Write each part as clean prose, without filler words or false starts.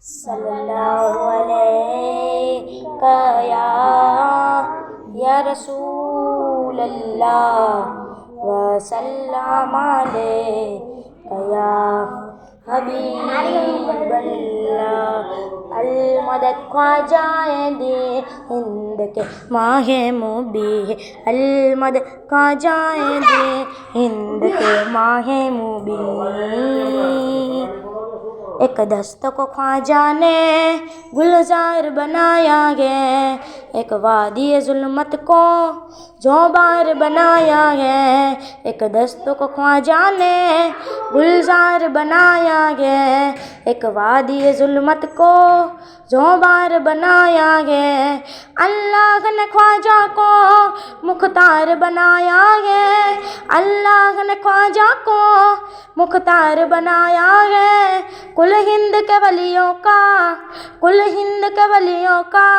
सल्लल्लाहु अलैका या रसूल अल्लाह वसल्लम अलैका या हबीब अल्लाह। अलमदद ख्वाजाए दे हिंद के माहे मुबी, अलमदद ख्वाजाए दे हिंद के माहे मुबी। एक दस्त को ख्वाजा ने गुलजार बनाया है, एक वादी जुल्मत को जोबार बनाया है। एक दस्त को ख्वाजा ने गुलजार बनाया है, एक वादी जुल्मत को जोबार बनाया है। अल्लाह ने ख्वाजा को मुख्तार बनाया है, अल्लाह ने ख्वाजा को मुख्तार बनाया है। कुल हिंद के वलियों का, कुल हिंद के वलियों का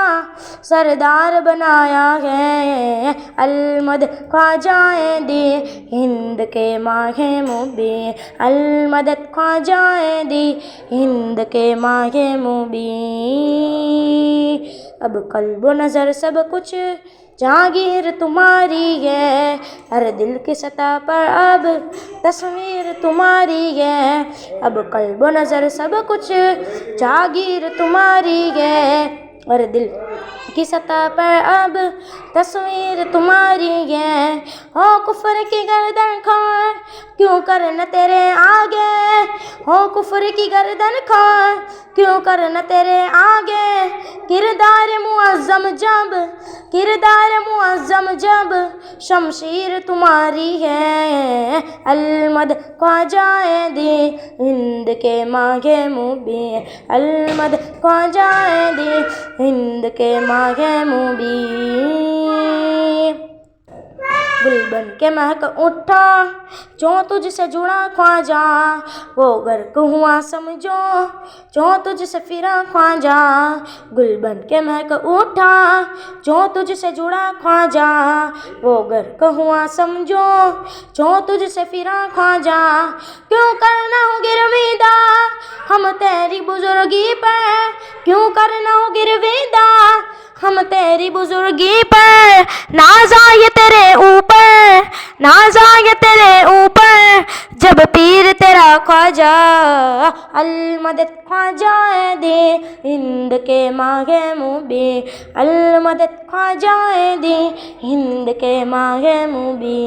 सरदार बनाया है। अलमदद ख्वाजाए दी हिंद के माहे मुबी, अलमदद ख्वाजाए दी हिंद के माहे मुबी। अब कल्बो नज़र सब कुछ जागीर तुम्हारी है, हर दिल की सतह पर अब तस्वीर तुम्हारी है। अब कल्बो नज़र सब कुछ जागीर तुम्हारी है, हर दिल की सतह पर अब तस्वीर तुम्हारी है। हो कुफ्र की गर्दन खां क्यों करन तेरे आगे, हो कुफ्र की गर्दन खां क्यों करन तेरे आगे। किरदार मुअज़्ज़म जब, किरदार मुअज़्ज़म जब शमशीर तुम्हारी है। अलमदद ख्वाजाए दी हिंद के माहे मुबी, अलमदद ख्वाजाए दी हिंद के माहे मुबी। गुल बन के महक उठा जो तुझसे जुड़ा ख्वाजा, वो गर्क हुआ समझो जो तुझसे फिरा ख्वाजा। गुल बन के महक उठा जो तुझसे जुड़ा ख्वाजा, वो गर्क हुआ समझो जो तुझसे फिरा ख्वाजा। क्यों करना हो गिरविदा हम तेरी बुजुर्गी पर, क्यों करना हो गिरविदा हम तेरी बुजुर्गी पर। नाज़ आए तेरे ऊपर, नाज़ आए तेरे ऊपर जब पीर तेरा ख्वाजा। अलमदद ख्वाजाए दे हिंद के माहे मुबी, अलमदद ख्वाजाए दे हिंद के माहे मुबी।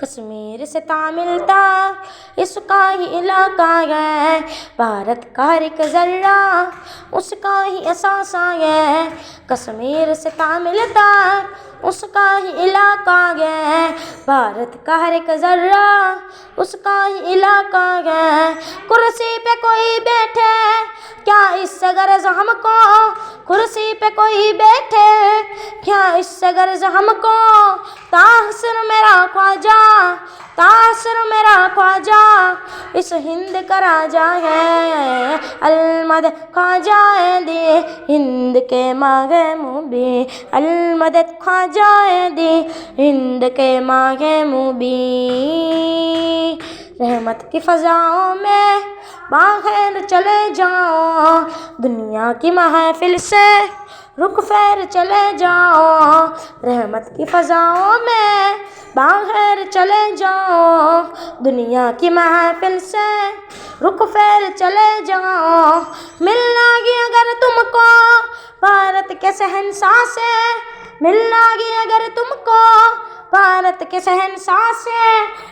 कश्मीर से तामिल तक इसका ही इलाका है, भारत का हर एक ज़र्रा उसका ही असासा है। कश्मीर से तामिल तक उसका ही इलाका है, भारत का हर एक ज़र्रा उसका ही इलाका है। कुर्सी पे कोई बैठे क्या इससे गर्ज हमको, कुर्सी पे कोई बैठे क्या इससे गर्ज हमको। तासर मेरा ख्वाजा, तासर मेरा ख्वाजा इस हिंद का राजा है। अलमदद ख्वाजाए दे हिंद के माहे मुबी, अलमदद ख्वाजाए दे हिंद के माहे मुबी। रहमत की फ़ज़ाओं में बाहर चले जाओ, दुनिया की महफिल से रुख फेर चले जाओ। रहमत की फ़ज़ाओं में बाहर चले जाओ, दुनिया की महफिल से रुख फेर चले जाओ। मिलना ही अगर तुमको भारत के शहंशाह से, मिलना ही अगर तुमको भारत के शहंशाह से।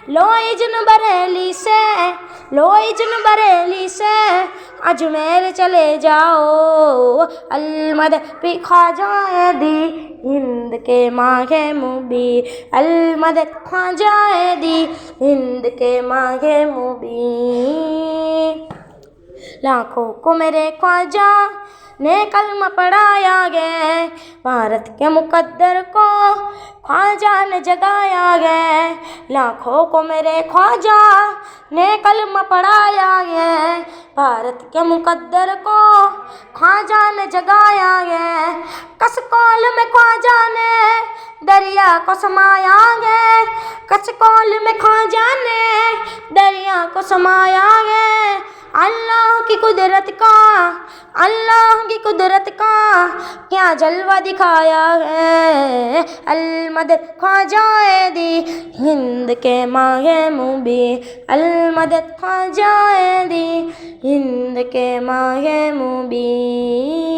लो इज़्न बरेली से, लो इज़्न बरेली से अजमेर चले जाओ। अलमदद ख्वाजाए दी हिंद के माहे मुबी, अलमदद ख्वाजाए दी हिंद के माहे मुबी। लाखों को मेरे ख्वाजा ने कलमा पढ़ाया है, भारत के मुकद्दर को ख्वाजा ने जगाया है। लाखों को मेरे ख्वाजा ने कलमा पढ़ाया है, भारत के मुकद्दर को ख्वाजा ने जगाया है। कसकौल में ख्वाजा ने दरिया को समाया है, कसकौल में ख्वाजा ने दरिया को समाया है। अल्लाह की कुदरत का, अल्लाह की कुदरत का क्या जलवा दिखाया है। अल-मदद ख्वाजा दी हिंद के माहे मुबी, अल-मदद ख्वाजा दी हिंद के माहे मुबी।